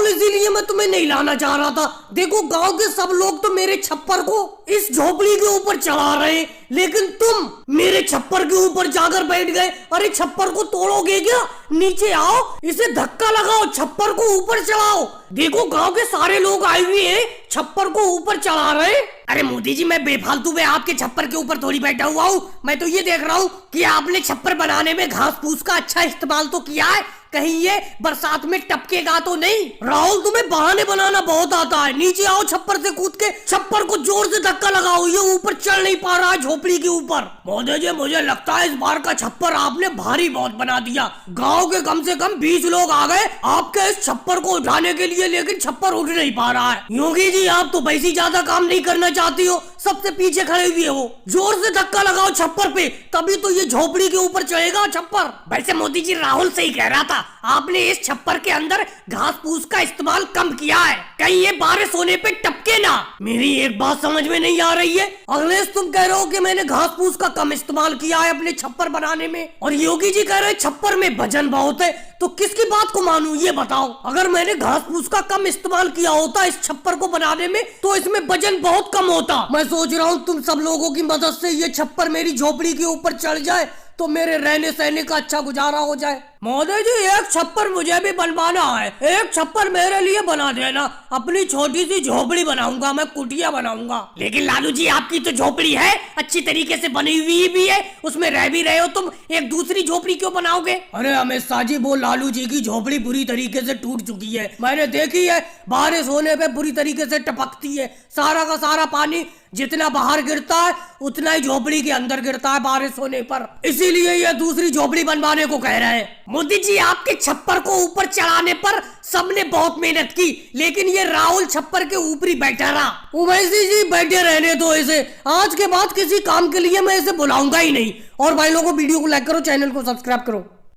राहुल, इसीलिए मैं तुम्हें नहीं लाना चाह रहा था। देखो गांव के सब लोग तो मेरे छप्पर को इस झोपड़ी के ऊपर चढ़ा रहे, लेकिन तुम मेरे छप्पर के ऊपर जाकर बैठ गए। अरे छप्पर को तोड़ोगे क्या? नीचे आओ, इसे धक्का लगाओ, छप्पर को ऊपर चढ़ाओ। देखो गांव के सारे लोग आए हुए हैं, छप्पर को ऊपर चढ़ा रहे। अरे मोदी जी, मैं बेफालतू में आपके छप्पर के ऊपर थोड़ी बैठा हुआ हूँ। मैं तो ये देख रहा हूँ कि आपने छप्पर बनाने में घास फूस का अच्छा इस्तेमाल तो किया है, कहीं ये बरसात में टपकेगा तो नहीं। राहुल, तुम्हें बहाने बनाना बहुत आता है। नीचे आओ, छप्पर से कूद के छप्पर को जोर से धक्का लगाओ, ये ऊपर चढ़ नहीं पा रहा है झोपड़ी के ऊपर। मोदी जी, मुझे लगता है इस बार का छप्पर आपने भारी बहुत बना दिया। गांव के कम से कम 20 लोग आ गए आपके इस छप्पर को उठाने के लिए, लेकिन छप्पर उठ नहीं पा रहा है। योगी जी, आप तो वैसे ज्यादा काम नहीं करना चाहती हो, सबसे पीछे खड़े हुए हो। जोर से धक्का लगाओ छप्पर पे, तभी तो ये झोपड़ी के ऊपर चढ़ेगा छप्पर। वैसे मोदी जी, राहुल सही कह रहा था, आपने इस छप्पर के अंदर घास फूस का इस्तेमाल कम किया है, कहीं ये बारिश होने पे टपके ना। मेरी एक बात समझ में नहीं आ रही है, अखिलेश तुम कह रहे हो कि मैंने घास फूस का कम इस्तेमाल किया है अपने छप्पर बनाने में, और योगी जी कह रहे हैं छप्पर में वजन बहुत है, तो किसकी बात को मानूं ये बताओ। अगर मैंने घास फूस का कम इस्तेमाल किया होता इस छप्पर को बनाने में, तो इसमें वजन बहुत कम होता। मैं सोच रहा हूँ तुम सब लोगों की मदद से ये छप्पर मेरी झोपड़ी के ऊपर चढ़ जाए तो मेरे रहने सहने का अच्छा गुजारा हो जाए। मोदी जी, एक छप्पर मुझे भी बनवाना है, एक छप्पर मेरे लिए बना देना। अपनी छोटी सी झोपड़ी बनाऊंगा, मैं कुटिया बनाऊंगा। लेकिन लालू जी, आपकी तो झोपड़ी है, अच्छी तरीके से बनी हुई भी है, उसमें रह भी रहे हो तुम, एक दूसरी झोपड़ी क्यों बनाओगे? अरे अमित शाह जी, वो लालू जी की झोपड़ी बुरी तरीके से टूट चुकी है, मैंने देखी है, बारिश होने पे बुरी तरीके से टपकती है, सारा का सारा पानी जितना बाहर गिरता है उतना ही झोपड़ी के अंदर गिरता है बारिश होने पर, इसीलिए ये दूसरी झोपड़ी बनवाने को कह रहे हैं। मोदी जी, आपके छप्पर को ऊपर चढ़ाने पर सबने बहुत मेहनत की, लेकिन ये राहुल छप्पर के ऊपर ही बैठा रहा। उवैसी जी, बैठे रहने दो इसे, आज के बाद किसी काम के लिए मैं इसे बुलाऊंगा ही नहीं। और भाई लोगों, वीडियो को लाइक करो, चैनल को सब्सक्राइब करो।